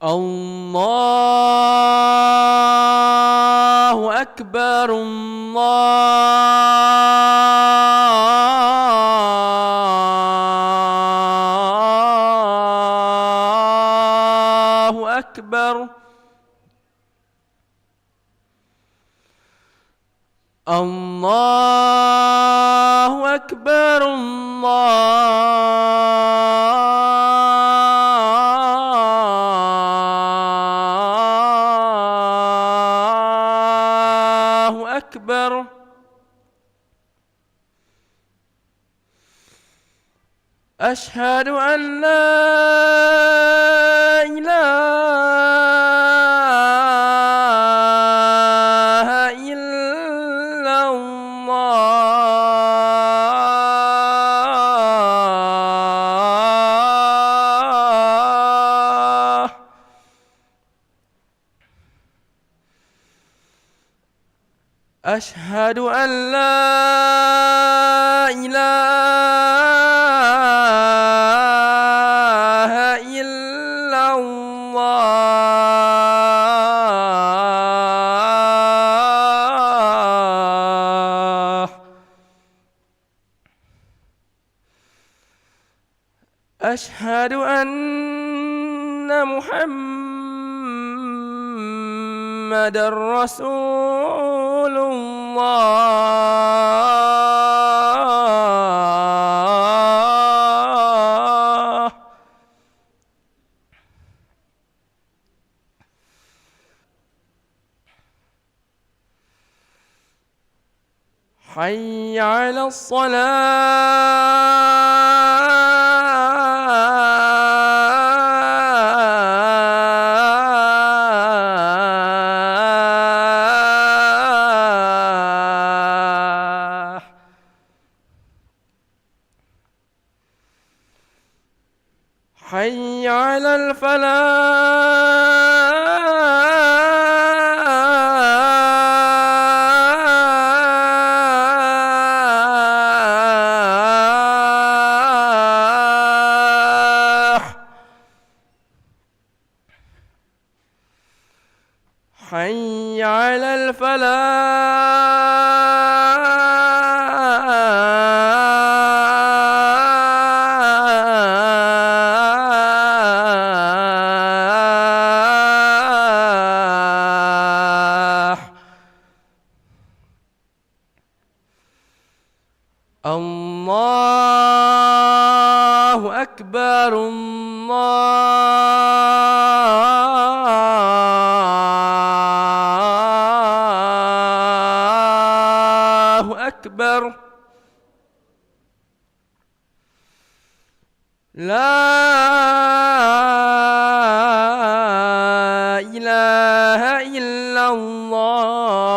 الله أكبر الله أكبر الله أكبر الله أكبر أشهد أن لا إله إلا الله أشهد أن لا إله إلا الله أشهد أن محمد رسول الله حي على الصلاة حي على الفلاح حي على الفلاح الله أكبر الله أكبر لا إله إلا الله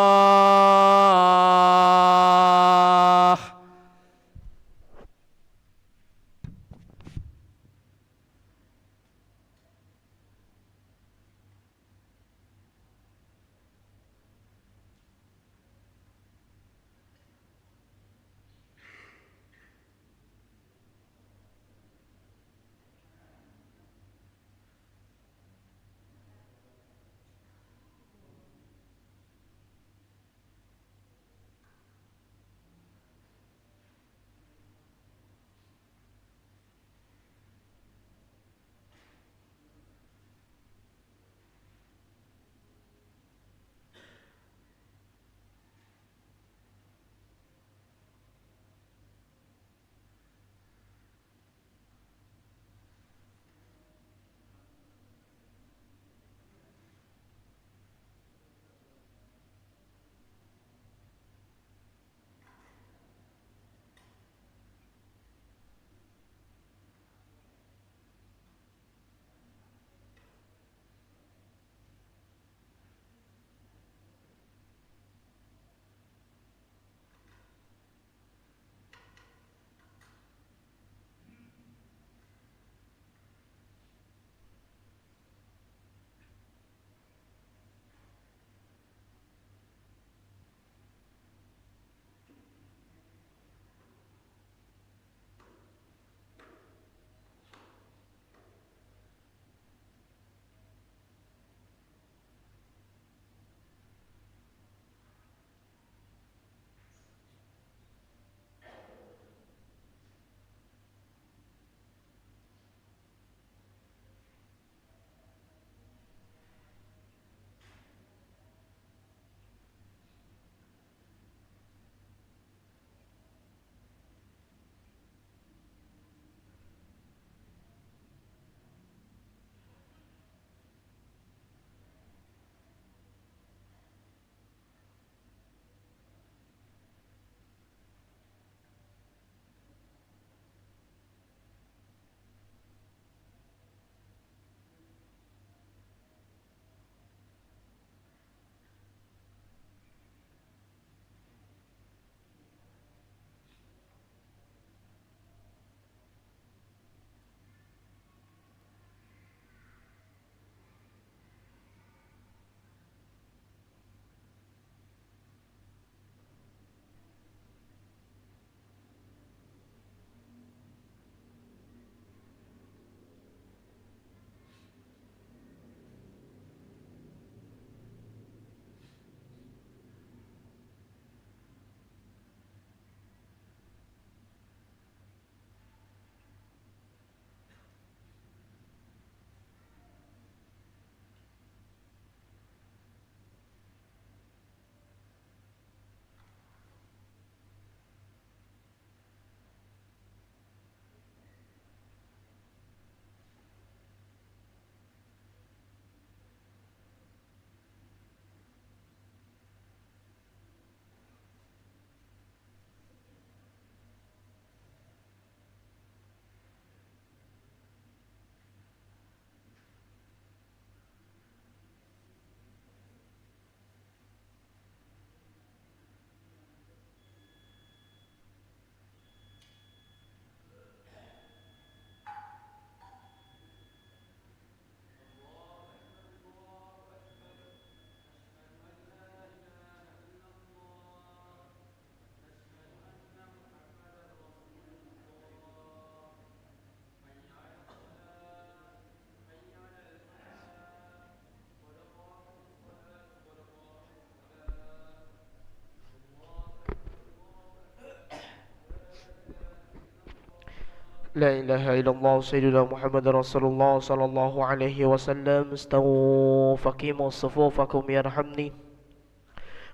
لا إله إلا الله سيدنا محمد رسول الله صلى الله عليه وسلم. استووا فقيموا صفوفكم يرحمني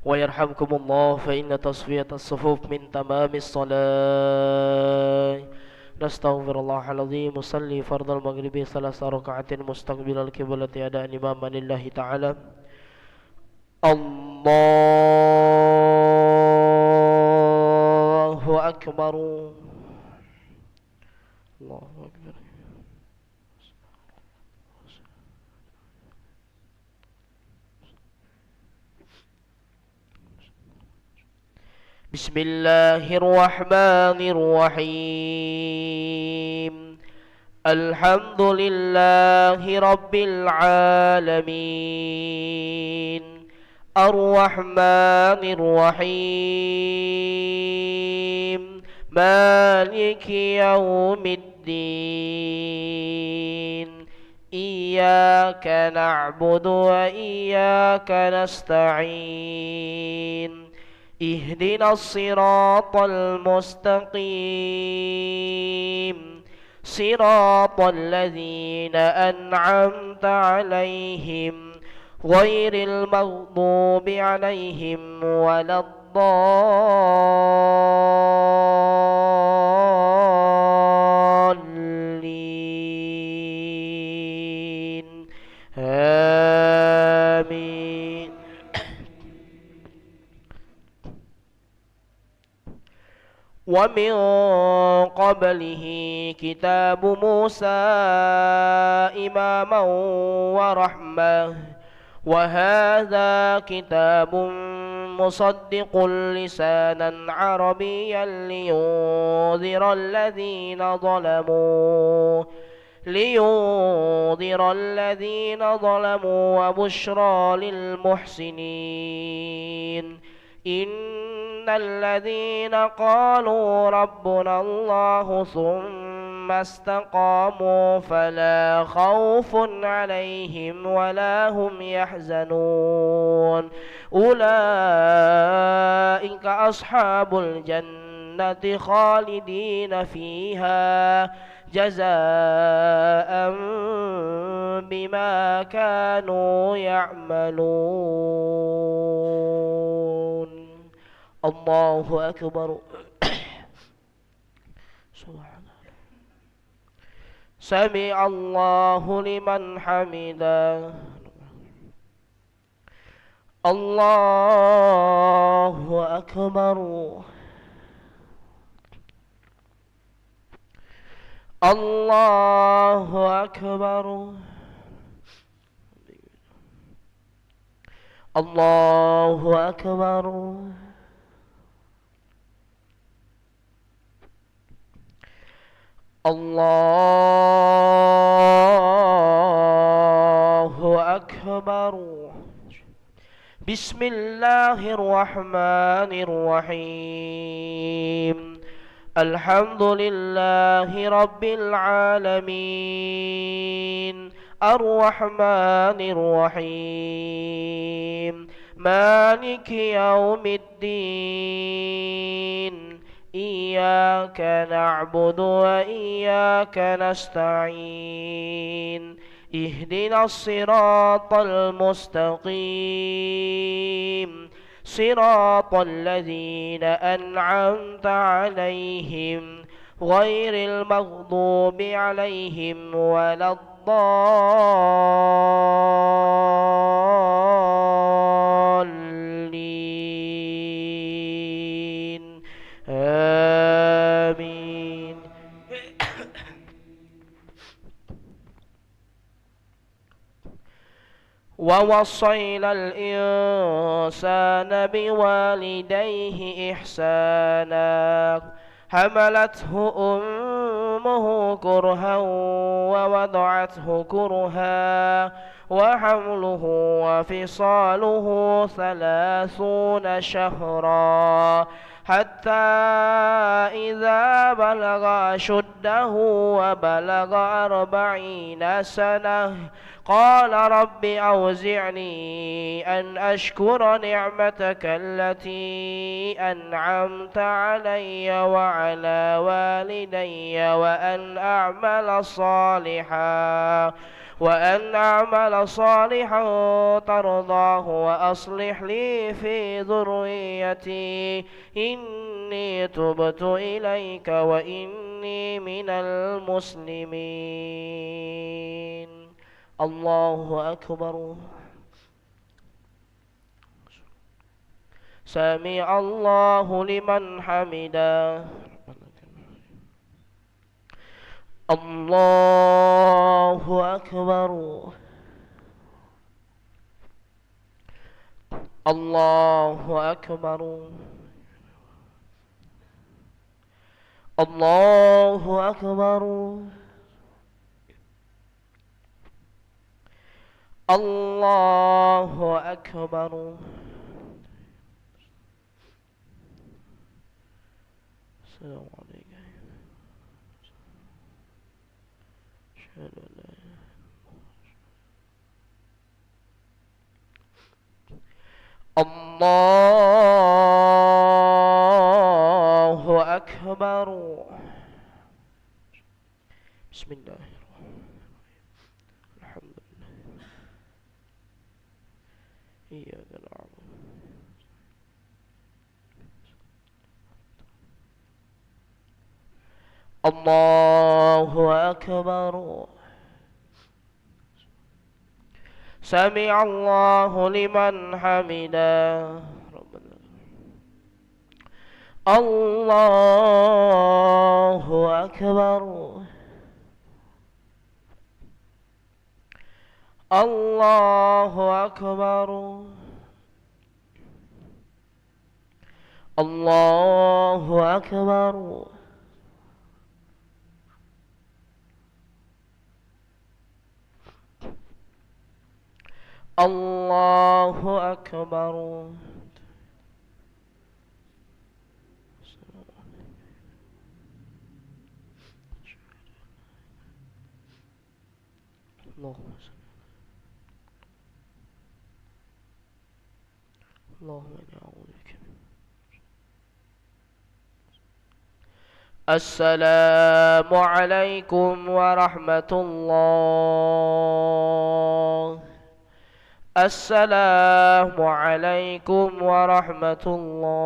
ويرحمكم الله، فإن تصفية الصفوف من تمام الصلاة. نستغفر الله العظيم. نصلي فرض المغرب 3 ركعات مستقبل القبلة أداء إماما لله تعالى. الله أكبر. الله أكبر. بسم الله الرحمن الرحيم. الحمد لله رب العالمين، الرحمن الرحيم، مالك يوم الدين. إياك نعبد وإياك نستعين. اهدنا الصراط المستقيم، صراط الذين أنعمت عليهم غير المغضوب عليهم ولا الضالين. آمين. ومن قبله كتاب موسى إماما ورحمة، وهذا كتاب مصدق لسانا عربيا لينذر الذين ظلموا وبشرى للمحسنين. إن الذين قالوا ربنا الله ثم استقاموا فلا خوف عليهم ولا هم يحزنون. أولئك أصحاب الجنة خالدين فيها جزاء بما كانوا يعملون. الله أكبر. سمع الله لمن حمده. الله أكبر. الله أكبر. الله أكبر. الله أكبر. بسم الله الرحمن الرحيم. الحمد لله رب العالمين، الرحمن الرحيم، مالك يوم الدين. إياك نعبد وإياك نستعين. اهدنا الصراط المستقيم، صراط الذين أنعمت عليهم غير المغضوب عليهم ولا الضالين. آمين. ووصينا الإنسان بوالديه إحسانا، حملته أمه كرها ووضعته كرها، وحمله وفصاله 30 شهرا، حتى إذا بلغ أشده وبلغ 40 سنة قال رب أوزعني أن أشكر نعمتك التي أنعمت علي وعلى والدي وأن أعمل صالحا ترضاه وأصلح لي في ذريتي إني تبت إليك وإني من المسلمين. الله أكبر. سمع الله لمن حمده. الله أكبر. الله أكبر. الله أكبر. الله أكبر. السلام عليكم. أشهد أن لا إله إلا الله. الله أكبر. بسم الله الرحمن الرحيم. الحمد لله. إياك نعبد. الله أكبر. سمع الله لمن حمده. الله أكبر. الله أكبر. الله أكبر. الله أكبر. اللهم إني أعوذ بك. السلام عليكم ورحمة الله. السلام عليكم ورحمة الله.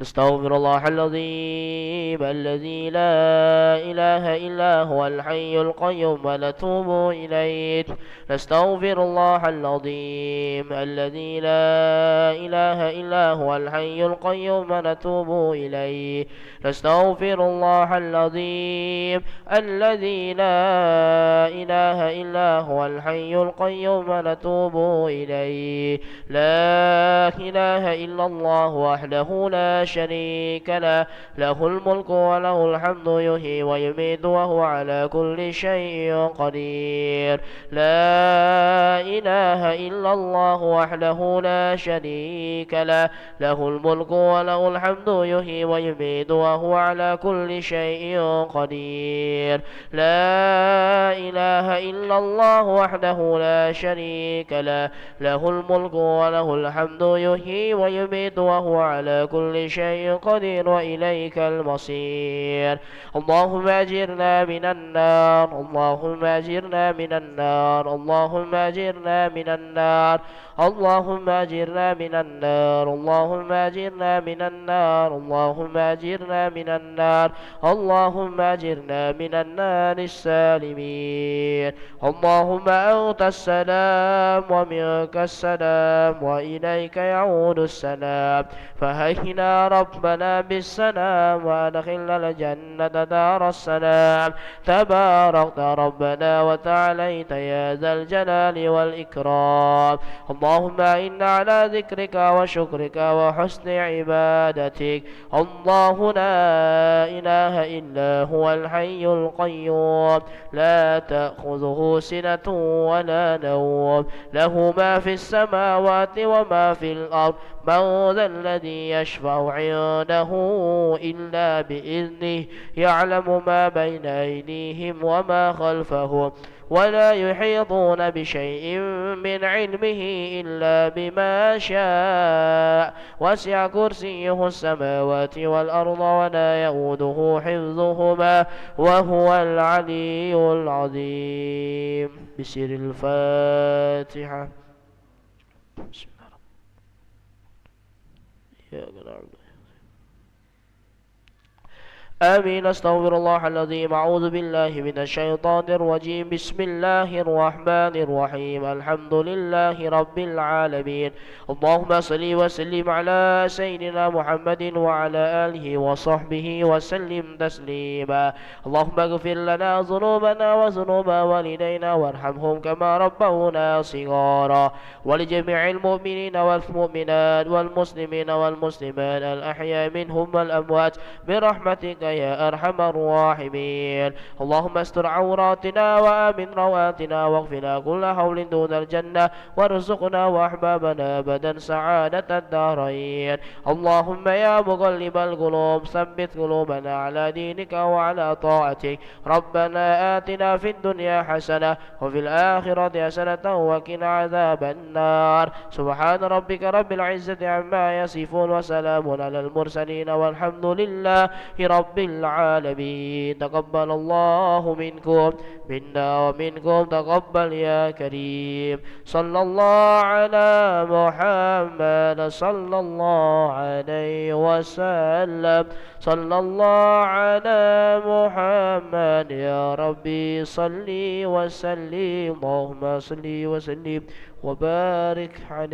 نستغفر الله العظيم الذي لا إله إلا هو الحي القيوم ونتوب إليه. نستغفر الله العظيم الذي لا إله إلا هو الحي القيوم ونتوب إليه. نستغفر الله العظيم الذي لا إله إلا هو الحي القيوم ونتوب إليه. لا إله إلا الله وحده لا شريك له، له الملك وله الحمد يحيي ويميت وهو على كل شيء قدير. لا إله إلا الله وحده لا شريك له، له الملك وله الحمد يحيي ويميت وهو على كل شيء قدير. لا إله إلا الله وحده لا شريك له، له الملك وله الحمد يحيي ويميت وهو على كل شيء قدير وإليك المصير. اللهم أجرنا من النار. اللهم أجرنا من النار. اللهم أجرنا من النار. اللهم أجرنا من النار. اللهم أجرنا من النار. اللهم أجرنا من النار. اللهم أجرنا من النار السالمين. اللهم أنت السلام ومنك السلام وإليك يعود السلام. فهينا ربنا بالسلام وأدخلنا الجنة دار السلام. تباركت ربنا وتعاليت يا ذا الجلال والإكرام. اللهم إنا على ذكرك وشكرك وحسن عبادتك. الله لا إله إلا هو الحي القيوم لا تأخذه سنة ولا نوم له ما في السماوات وما في الأرض. من ذا الذي يشفع عنده إلا بإذنه يعلم ما بين أيديهم وما خلفهم ولا يحيطون بشيء من علمه إلا بما شاء. وسع كرسيه السماوات والأرض ولا يؤوده حفظهما وهو العلي العظيم. بسر الفاتحة. بسم الله الرحمن الرحيم. آمين. استغفر الله العظيم. أعوذ بالله من الشيطان الرجيم. بسم الله الرحمن الرحيم. الحمد لله رب العالمين. اللهم صل وسلم على سيدنا محمد وعلى آله وصحبه وسلم تسليما. اللهم اغفر لنا ذنوبنا وذنوب والدينا وارحمهم كما ربونا صغارا. ولجميع المؤمنين والمؤمنات والمسلمين والمسلمات الأحياء منهم والأموات برحمتك يا أرحم الراحمين. اللهم استر عوراتنا وآمن رواتنا واغفنا كل حول دون الجنة وارزقنا وأحبابنا أبدا سعادة الدارين. اللهم يا مقلب القلوب ثبت قلوبنا على دينك وعلى طاعتك. ربنا آتنا في الدنيا حسنة وفي الآخرة حسنة وقنا عذاب النار. سبحان ربك رب العزة عما يصفون وسلام على المرسلين والحمد لله رب العالمين. تقبل الله منكم منا ومنكم تقبل يا كريم. صلى الله على محمد صلى الله عليه وسلم. صلى الله على محمد يا ربي صلي وسلم. اللهم صلي وسلم وبارك عليه.